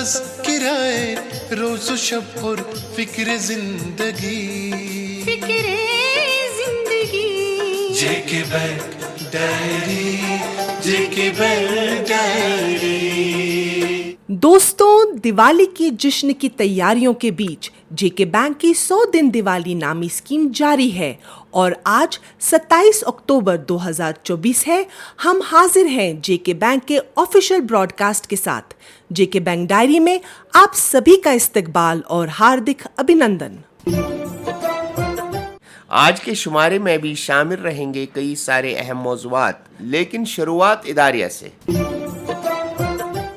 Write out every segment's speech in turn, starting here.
तज़किराए रोज़ व शब और फिक्र जिंदगी जेके बैंक डायरी, जेके बैंक डायरी। दोस्तों, दिवाली की जश्न की तैयारियों के बीच जेके बैंक की 100 दिन दिवाली नामी स्कीम जारी है और आज 27 अक्टूबर 2024 है। हम हाजिर हैं जेके बैंक के ऑफिशियल ब्रॉडकास्ट के साथ। जेके बैंक डायरी में आप सभी का इस्तकबाल और हार्दिक अभिनंदन। आज के शुमारे में भी शामिल रहेंगे कई सारे अहम मौज़ूआत, लेकिन शुरुआत इदारिया से।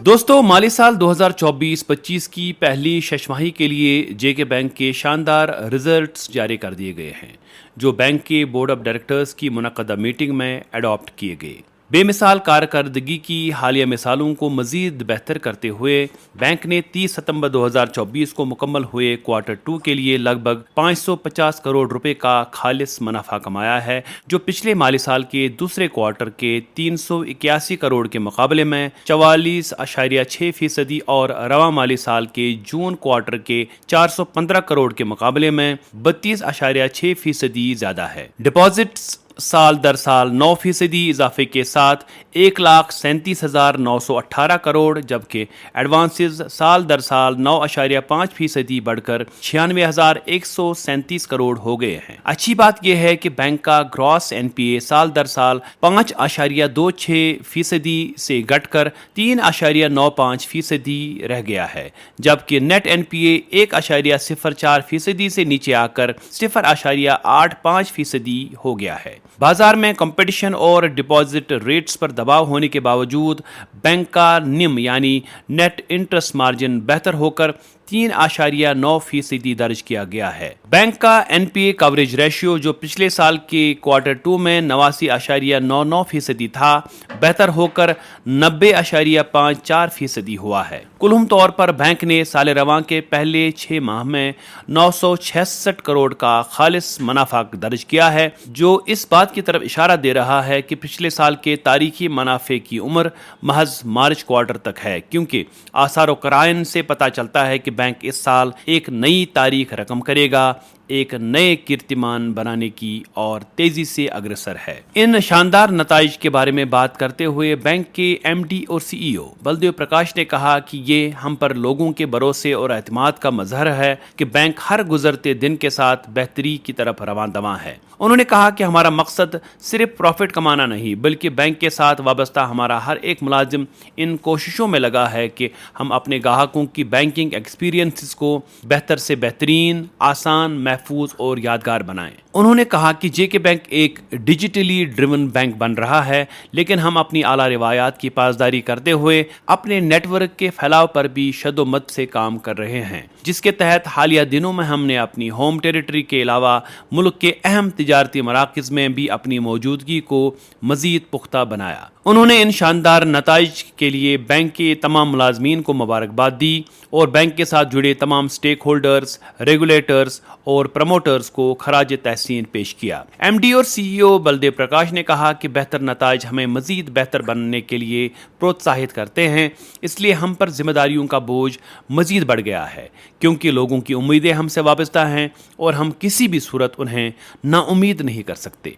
दोस्तों, माली साल 2024-25 की पहली छमाही के लिए जेके बैंक के शानदार रिजल्ट्स जारी कर दिए गए हैं, जो बैंक के बोर्ड ऑफ डायरेक्टर्स की मुनक्कदा मीटिंग में अडॉप्ट किए गए। बेमिसाल कारकर्दगी की हालिया मिसालों को मजीद बेहतर करते हुए बैंक ने 30 सितंबर 2024 को मुकम्मल हुए क्वार्टर 2 के लिए लगभग 550 करोड़ रुपए का खालिस मुनाफा कमाया है, जो पिछले माली साल के दूसरे क्वार्टर के 381 करोड़ के मुकाबले में 44.6% और रवा माली साल के जून क्वार्टर के 415 करोड़ के मुकाबले में 32.6% ज्यादा है। डिपॉजिट्स साल दर साल 9% इजाफे के साथ 1,37,918 करोड़, जबकि एडवांसेस साल दर साल 9.5% बढ़कर 96,137 करोड़ हो गए हैं। अच्छी बात यह है कि बैंक का ग्रॉस एनपीए साल दर साल 5.26% से घटकर 3.95% रह गया है, जबकि नेट एनपीए 1.04% से नीचे आकर 0.85% हो गया है। बाजार में कंपटीशन और डिपॉजिट रेट्स पर दबाव होने के बावजूद बैंक का निम यानी नेट इंटरेस्ट मार्जिन बेहतर होकर 3.9% दर्ज किया गया है। बैंक का एनपीए कवरेज रेशियो, जो पिछले साल के क्वार्टर 2 में 89.99% था, बेहतर होकर 90.54% हुआ है। कुलहुम तौर पर बैंक ने साल रवां के पहले 6 माह में 966 करोड़ का खालिस मुनाफा दर्ज किया है, जो इस बात की तरफ इशारा दे रहा है कि पिछले साल के तारीखी मुनाफे की उम्र महज मार्च क्वार्टर तक है, क्योंकि आसार व कराइन से पता चलता है कि बैंक इस साल एक नई तारीख रकम करेगा, एक नए कीर्तिमान बनाने की और तेजी से अग्रसर है। इन शानदार नताइज के बारे में बात करते हुए बैंक के एमडी और सीईओ बलदेव प्रकाश ने कहा कि ये हम पर लोगों के भरोसे और एतमाद का मजहर है कि बैंक हर गुजरते दिन के साथ बेहतरी की तरफ रवां दवां है। उन्होंने कहा कि हमारा मकसद सिर्फ प्रॉफिट कमाना नहीं, बल्कि बैंक के साथ वाबस्ता हमारा हर एक मुलाजिम इन कोशिशों में लगा है कि हम अपने ग्राहकों की बैंकिंग एक्सपीरियंसेस को बेहतर से बेहतरीन, आसान, महफूज और यादगार बनाएं। उन्होंने कहा कि जेके बैंक एक डिजिटली ड्रिवन बैंक बन रहा है, लेकिन हम अपनी आला रिवायात की पासदारी करते हुए अपने नेटवर्क के फैलाव पर भी शद्दोमत से काम कर रहे हैं, जिसके तहत हालिया दिनों में हमने अपनी होम टेरिटरी के अलावा मुल्क के अहम तिजारती मराकज़ में भी अपनी मौजूदगी को मजीद पुख्ता बनाया। उन्होंने इन शानदार नताइज के लिए बैंक के तमाम मुलाजमीन को मुबारकबाद दी और बैंक के साथ जुड़े तमाम स्टेक होल्डर्स, रेगुलेटर्स और प्रमोटर्स को खराज तहसीन पेश किया। एमडी और सीईओ बलदेव प्रकाश ने कहा कि बेहतर नताइज हमें मजीद बेहतर बनने के लिए प्रोत्साहित करते हैं, इसलिए हम पर जिम्मेदारियों का बोझ मजीद बढ़ गया है, क्योंकि लोगों की उम्मीदें हमसे वाबस्ता हैं और हम किसी भी सूरत उन्हें नाउम्मीद नहीं कर सकते।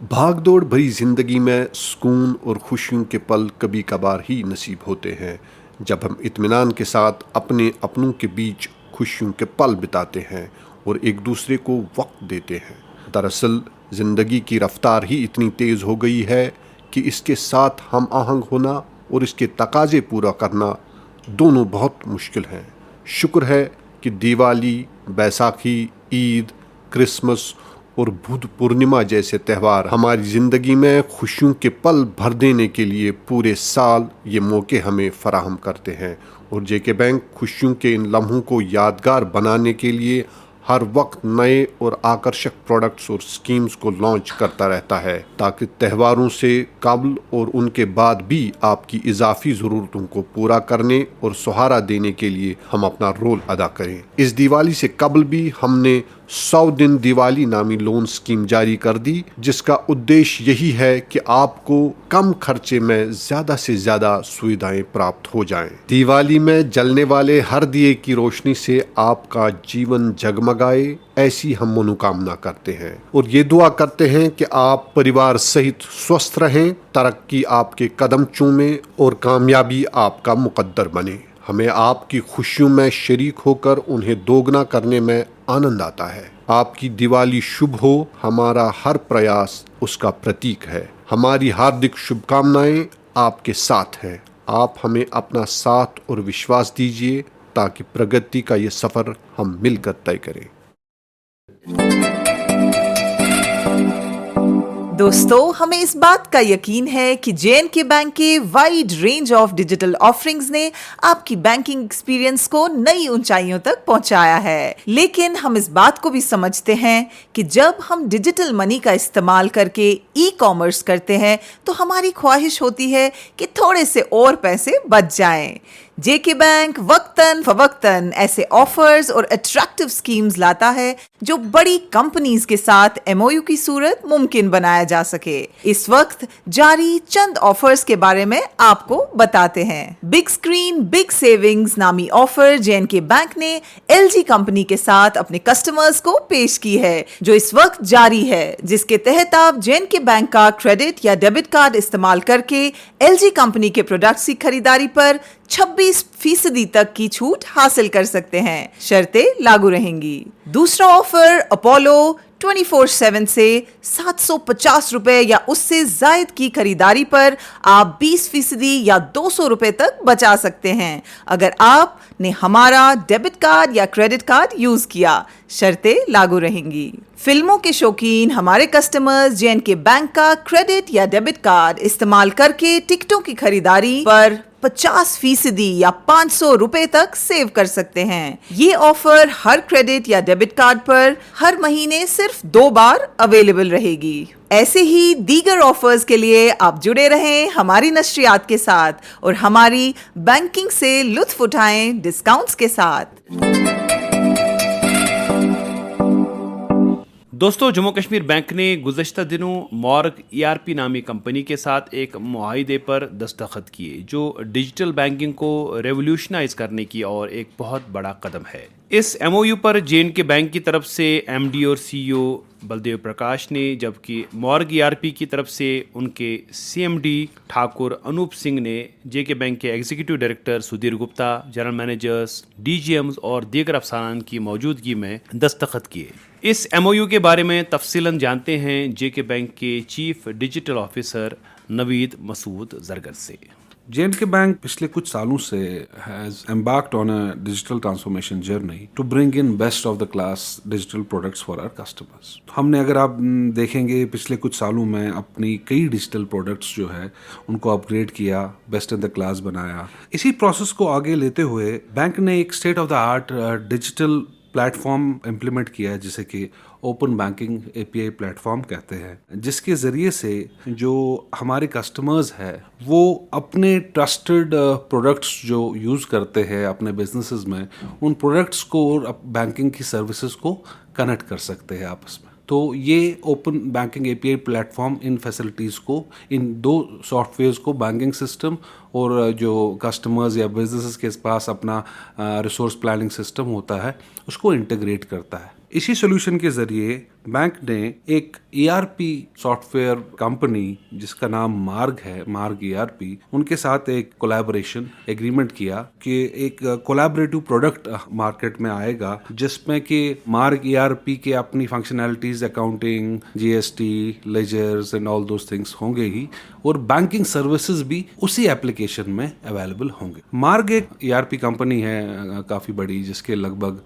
भागदौड़ भरी जिंदगी में सुकून और खुशियों के पल कभी कभार ही नसीब होते हैं, जब हम इत्मीनान के साथ अपने अपनों के बीच खुशियों के पल बिताते हैं और एक दूसरे को वक्त देते हैं। दरअसल ज़िंदगी की रफ्तार ही इतनी तेज़ हो गई है कि इसके साथ हम आहंग होना और इसके तकाजे पूरा करना दोनों बहुत मुश्किल हैं। शुक्र है कि दिवाली, बैसाखी, ईद, क्रिसमस और बुद्ध पूर्णिमा जैसे त्यौहार हमारी ज़िंदगी में खुशियों के पल भर देने के लिए पूरे साल ये मौके हमें फराहम करते हैं, और जेके बैंक खुशियों के इन लम्हों को यादगार बनाने के लिए हर वक्त नए और आकर्षक प्रोडक्ट्स और स्कीम्स को लॉन्च करता रहता है, ताकि त्योहारों से कबल और उनके बाद भी आपकी इजाफी ज़रूरतों को पूरा करने और सहारा देने के लिए हम अपना रोल अदा करें। इस दिवाली से कबल भी हमने 100 दिन दिवाली नामी लोन स्कीम जारी कर दी, जिसका उद्देश्य यही है कि आपको कम खर्चे में ज्यादा से ज्यादा सुविधाएं प्राप्त हो जाएं। दिवाली में जलने वाले हर दिए की रोशनी से आपका जीवन जगमगाए, ऐसी हम मनोकामना करते हैं और ये दुआ करते हैं कि आप परिवार सहित स्वस्थ रहें, तरक्की आपके कदम चूमे और कामयाबी आपका मुकद्दर बने। हमें आपकी खुशियों में शरीक होकर उन्हें दोगुना करने में आनंद आता है। आपकी दिवाली शुभ हो, हमारा हर प्रयास उसका प्रतीक है। हमारी हार्दिक शुभकामनाएं आपके साथ हैं। आप हमें अपना साथ और विश्वास दीजिए ताकि प्रगति का ये सफर हम मिलकर तय करें। दोस्तों, हमें इस बात का यकीन है कि J&K बैंक के wide range of digital offerings ने आपकी बैंकिंग एक्सपीरियंस को नई ऊंचाइयों तक पहुंचाया है। लेकिन हम इस बात को भी समझते हैं कि जब हम डिजिटल मनी का इस्तेमाल करके ई-कॉमर्स करते हैं तो हमारी ख्वाहिश होती है कि थोड़े से और पैसे बच जाएं। J&K बैंक वक्तन फवक्तन ऐसे ऑफर्स और अट्रैक्टिव स्कीम्स लाता है जो बड़ी कंपनीज के साथ MOU की सूरत मुमकिन बनाया जा सके। इस वक्त जारी चंद ऑफर्स के बारे में आपको बताते हैं। बिग स्क्रीन बिग सेविंग्स नामी ऑफर J&K बैंक ने LG कंपनी के साथ अपने कस्टमर्स को पेश की है, जो इस वक्त जारी है, जिसके तहत आप J&K बैंक का क्रेडिट या डेबिट कार्ड इस्तेमाल करके LG कंपनी के प्रोडक्ट्स की खरीदारी पर 26% तक की छूट हासिल कर सकते हैं। शर्तें लागू रहेंगी। दूसरा ऑफर अपोलो 24/7 से 750 रुपए या उससे जायद की खरीदारी पर आप 20% या 200 रुपए तक बचा सकते हैं अगर आपने हमारा डेबिट कार्ड या क्रेडिट कार्ड यूज किया। शर्तें लागू रहेंगी। फिल्मों के शौकीन हमारे कस्टमर्स J&K बैंक का क्रेडिट या डेबिट कार्ड इस्तेमाल करके टिकटों की खरीदारी पर 50% या 500 रुपए तक सेव कर सकते हैं। ये ऑफर हर क्रेडिट या डेबिट कार्ड पर हर महीने सिर्फ 2 बार अवेलेबल रहेगी। ऐसे ही दीगर ऑफर्स के लिए आप जुड़े रहें हमारी नशरियात के साथ और हमारी बैंकिंग से लुत्फ उठाएं डिस्काउंट्स के साथ। दोस्तों, जम्मू कश्मीर बैंक ने गुज़श्ता दिनों मॉर्ग ERP नामी कंपनी के साथ एक मुआहिदे पर दस्तखत किए, जो डिजिटल बैंकिंग को रेवोल्यूशनाइज करने की और एक बहुत बड़ा कदम है। इस MOU पर J&K बैंक की तरफ से MD और CEO बलदेव प्रकाश ने, जबकि मॉर्ग ERP की तरफ से उनके CMD ठाकुर अनूप सिंह ने JK बैंक के executive director Sudhir Gupta, general managers, DGMs और दीगर अफसरान की मौजूदगी में दस्तखत किए। इस MOU के बारे में तफसीलन जानते हैं JK बैंक के chief digital officer Naveed Masood Zargar से। J&K बैंक पिछले कुछ सालों से has embarked on a digital transformation journey to bring in best of the class digital products for our customers. हमने, अगर आप देखेंगे, पिछले कुछ सालों में अपनी कई डिजिटल प्रोडक्ट्स जो है उनको अपग्रेड किया, बेस्ट इन द क्लास बनाया। इसी प्रोसेस को आगे लेते हुए बैंक ने एक state of the art digital platform implement किया है, जिसे कि ओपन बैंकिंग API प्लेटफॉर्म कहते हैं, जिसके ज़रिए से जो हमारे कस्टमर्स हैं वो अपने ट्रस्टेड प्रोडक्ट्स जो यूज़ करते हैं अपने बिजनेसेस में, उन प्रोडक्ट्स को और बैंकिंग की सर्विसेज को कनेक्ट कर सकते हैं आपस में। तो ये ओपन बैंकिंग API प्लेटफॉर्म इन फैसिलिटीज़ को, इन 2 सॉफ्टवेयर्स को, बैंकिंग सिस्टम और जो कस्टमर्स या बिजनेसेस के पास अपना रिसोर्स प्लानिंग सिस्टम होता है, उसको इंटीग्रेट करता है। इसी सॉल्यूशन के ज़रिए बैंक ने एक ERP सॉफ्टवेयर कंपनी जिसका नाम मार्ग है, मार्ग ERP, उनके साथ एक कोलैबोरेशन एग्रीमेंट किया कि एक कोलैबोरेटिव प्रोडक्ट मार्केट में आएगा, जिसमें कि मार्ग ERP के अपनी functionalities, accounting, GST, ledgers and all those things होंगे ही, और बैंकिंग सर्विसेज भी उसी एप्लीकेशन में अवेलेबल होंगे। मार्ग एक ERP कंपनी है काफ़ी बड़ी, जिसके लगभग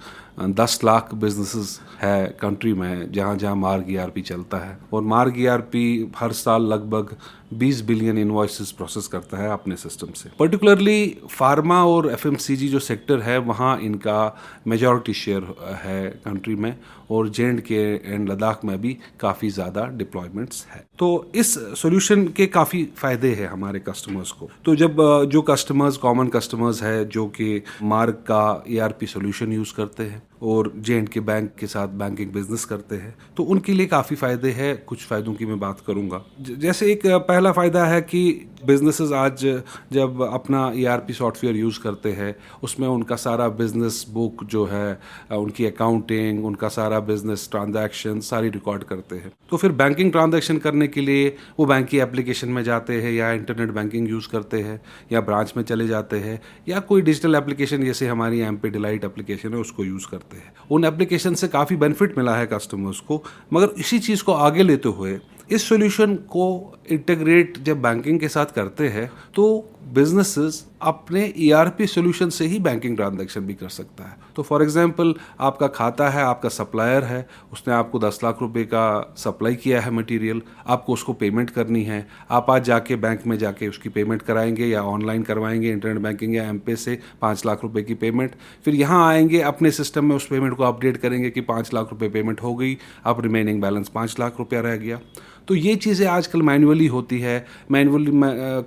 10 लाख बिजनेसेस है कंट्री में जहाँ मार्ग ERP चलता है, और मार्ग ERP हर साल लगभग 20 बिलियन इनवॉइसेस प्रोसेस करता है अपने सिस्टम से। पर्टिकुलरली फार्मा और FMCG जो सेक्टर है, वहाँ इनका मेजॉरिटी शेयर है कंट्री में, और J&K एंड लद्दाख में भी काफ़ी ज़्यादा डिप्लॉयमेंट्स है। तो इस सॉल्यूशन के काफ़ी फ़ायदे हैं हमारे कस्टमर्स को। तो जब जो कस्टमर्स, कॉमन कस्टमर्स है जो कि मार्ग का ERP सॉल्यूशन यूज़ करते हैं, और J&K बैंक के साथ बैंकिंग बिजनेस करते हैं, तो उनके लिए काफ़ी फ़ायदे हैं। कुछ फ़ायदों की मैं बात करूँगा। जैसे एक पहला फ़ायदा है कि बिजनेसेस आज जब अपना ERP सॉफ्टवेयर यूज़ करते हैं, उसमें उनका सारा बिजनेस बुक जो है, उनकी अकाउंटिंग, उनका सारा बिजनेस ट्रांजैक्शन सारी रिकॉर्ड करते हैं। तो फिर बैंकिंग ट्रांजैक्शन करने के लिए वो बैंक की एप्लीकेशन में जाते हैं या इंटरनेट बैंकिंग यूज़ करते हैं या ब्रांच में चले जाते हैं या कोई डिजिटल एप्लीकेशन जैसे हमारी MP डिलाइट एप्लीकेशन है उसको यूज़ करते हैं। उन एप्लीकेशन से काफ़ी बेनिफिट मिला है कस्टमर्स को, मगर इसी चीज़ को आगे लेते हुए इस सॉल्यूशन को इंटीग्रेट जब बैंकिंग के साथ करते हैं तो बिजनेसेस अपने ERP सॉल्यूशन से ही बैंकिंग ट्रांजैक्शन भी कर सकता है। तो फॉर एग्जांपल आपका खाता है, आपका सप्लायर है, उसने आपको 10 लाख रुपए का सप्लाई किया है मटेरियल, आपको उसको पेमेंट करनी है। आप आज जाके बैंक में जाके उसकी पेमेंट कराएंगे या ऑनलाइन करवाएंगे इंटरनेट बैंकिंग या M-Pay से 5 लाख रुपए की पेमेंट। फिर यहाँ आएंगे, अपने सिस्टम में उस पेमेंट को अपडेट करेंगे कि 5 लाख रुपए पेमेंट हो गई, अब रिमेनिंग बैलेंस 5 लाख रुपया रह गया। तो ये चीज़ें आजकल मैनुअली होती है, मैनुअली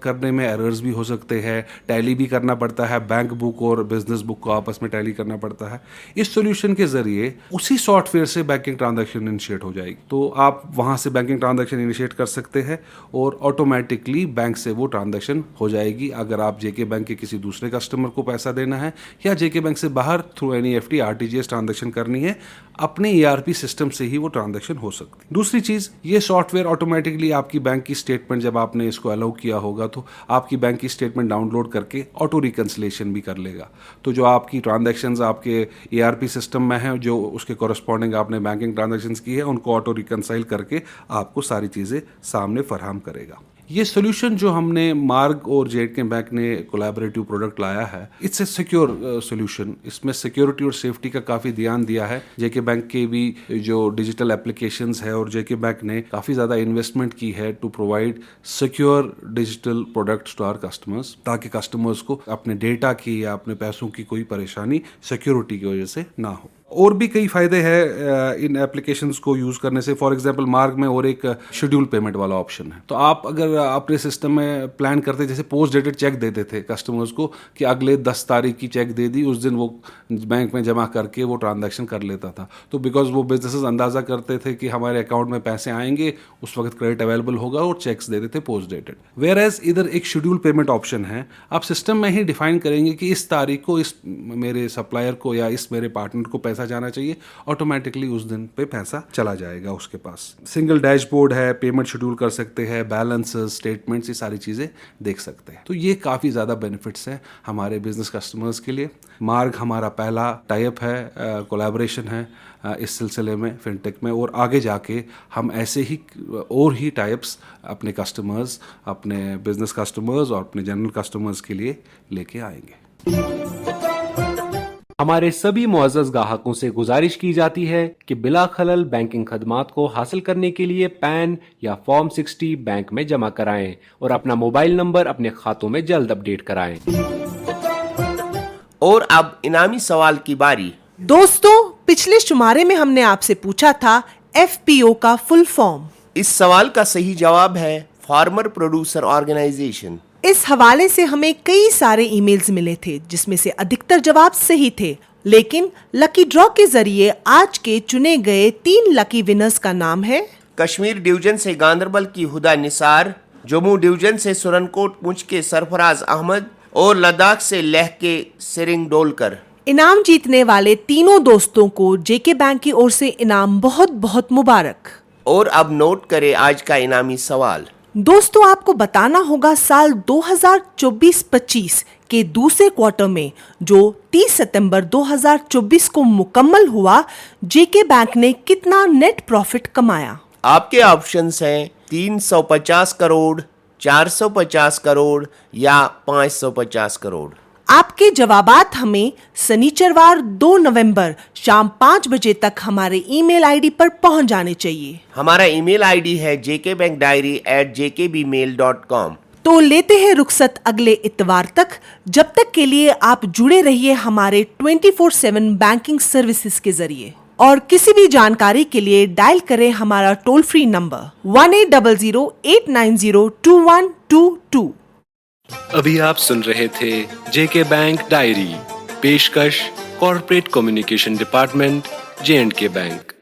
करने में एरर्स भी हो सकते हैं, टैली भी करना पड़ता है, बैंक बुक और बिजनेस बुक को आपस में टैली करना पड़ता है। इस सॉल्यूशन के ज़रिए उसी सॉफ्टवेयर से बैंकिंग ट्रांजैक्शन इनिशिएट हो जाएगी। तो आप वहाँ से बैंकिंग ट्रांजैक्शन इनिशिएट कर सकते हैं और ऑटोमेटिकली बैंक से वो ट्रांजैक्शन हो जाएगी। अगर आप JK बैंक के किसी दूसरे कस्टमर को पैसा देना है या JK बैंक से बाहर थ्रू NEFT RTGS ट्रांजैक्शन करनी है, अपने ERP सिस्टम से ही वो ट्रांजैक्शन हो सकती है। दूसरी चीज़, ये सॉफ्टवेयर ऑटोमेटिकली आपकी बैंक की स्टेटमेंट, जब आपने इसको अलाउ किया होगा तो आपकी बैंक की स्टेटमेंट डाउनलोड करके ऑटो रिकंसिलेशन भी कर लेगा। तो जो आपकी ट्रांजैक्शंस आपके ERP सिस्टम में हैं, जो उसके कोरस्पॉन्डिंग आपने बैंकिंग ट्रांजैक्शंस की है, उनको ऑटो रिकंसाइल करके आपको सारी चीज़ें सामने फराहम करेगा। ये सॉल्यूशन जो हमने मार्ग और J&K बैंक ने कोलैबोरेटिव प्रोडक्ट लाया है, इट्स ए सिक्योर सॉल्यूशन। इसमें सिक्योरिटी और सेफ्टी का काफ़ी ध्यान दिया है। JK बैंक के भी जो डिजिटल एप्लीकेशंस है और JK बैंक ने काफ़ी ज़्यादा इन्वेस्टमेंट की है to provide secure digital products to our customers, ताकि कस्टमर्स को अपने डेटा की या अपने पैसों की कोई परेशानी सिक्योरिटी की वजह से ना हो। और भी कई फ़ायदे हैं इन एप्लीकेशंस को यूज़ करने से। फॉर एग्जांपल मार्ग में और एक शेड्यूल पेमेंट वाला ऑप्शन है। तो आप अगर अपने सिस्टम में प्लान करते, जैसे पोस्ट डेटेड चेक देते थे कस्टमर्स को कि अगले 10 तारीख की चेक दे दी, उस दिन वो बैंक में जमा करके वो ट्रांजैक्शन कर लेता था। तो बिकॉज वो बिजनेसेस अंदाज़ा करते थे कि हमारे अकाउंट में पैसे आएंगे, उस वक्त क्रेडिट अवेलेबल होगा और चेक्स दे देते पोस्ट डेटेड। वेयर एज इधर एक शेड्यूल पेमेंट ऑप्शन है। आप सिस्टम में ही डिफाइन करेंगे कि इस तारीख को इस मेरे सप्लायर को या इस मेरे पार्टनर को पैसा जाना चाहिए, ऑटोमेटिकली उस दिन पे पैसा चला जाएगा उसके पास। सिंगल डैशबोर्ड है, पेमेंट शेड्यूल कर सकते हैं, बैलेंसेस, स्टेटमेंट्स, ये सारी चीज़ें देख सकते हैं। तो ये काफ़ी ज़्यादा बेनिफिट्स हैं हमारे बिजनेस कस्टमर्स के लिए। मार्ग हमारा पहला टाइप है, कोलैबोरेशन है इस सिलसिले में फिनटेक में, और आगे जाके हम ऐसे ही और ही टाइप्स अपने कस्टमर्स, अपने बिजनेस कस्टमर्स और अपने जनरल कस्टमर्स के लिए लेके आएंगे। हमारे सभी मुअज़्ज़ज़ ग्राहकों से गुजारिश की जाती है कि बिला खलल बैंकिंग खदमात को हासिल करने के लिए पैन या फॉर्म 60 बैंक में जमा कराएं और अपना मोबाइल नंबर अपने खातों में जल्द अपडेट कराएं। और अब इनामी सवाल की बारी। दोस्तों, पिछले शुमारे में हमने आपसे पूछा था FPO का फुल फॉर्म। इस सवाल का सही जवाब है फार्मर प्रोड्यूसर ऑर्गेनाइजेशन। इस हवाले से हमें कई सारे ईमेल्स मिले थे, जिसमें से अधिकतर जवाब सही थे। लेकिन लकी ड्रॉ के जरिए आज के चुने गए 3 लकी विनर्स का नाम है कश्मीर डिवीजन से गांधरबल की हुदा निसार, जम्मू डिवीजन से सुरनकोट मुंज के सरफराज अहमद और लद्दाख से लेह के सिरिंग डोलकर। इनाम जीतने वाले तीनों दोस्तों को JK बैंक की ओर से इनाम बहुत बहुत मुबारक। और अब नोट करें आज का इनामी सवाल। दोस्तों, आपको बताना होगा साल 2024-25 के दूसरे क्वार्टर में जो 30 सितंबर 2024 को मुकम्मल हुआ, JK बैंक ने कितना नेट प्रॉफिट कमाया। आपके ऑप्शंस हैं 350 करोड़, 450 करोड़ या 550 करोड़। आपके जवाबात हमें शनिचरवार 2 नवंबर शाम 5 बजे तक हमारे ईमेल आईडी पर पहुंच जाने चाहिए। हमारा ईमेल आईडी है jkbankdiary@jkbmail.com। तो लेते हैं रुखसत अगले इतवार तक। जब तक के लिए आप जुड़े रहिए हमारे 24/7 बैंकिंग सर्विसेज के जरिए, और किसी भी जानकारी के लिए डायल करें हमारा टोल फ्री नंबर 1800-890-2122। अभी आप सुन रहे थे JK बैंक डायरी, पेशकश corporate communication department, J&K bank.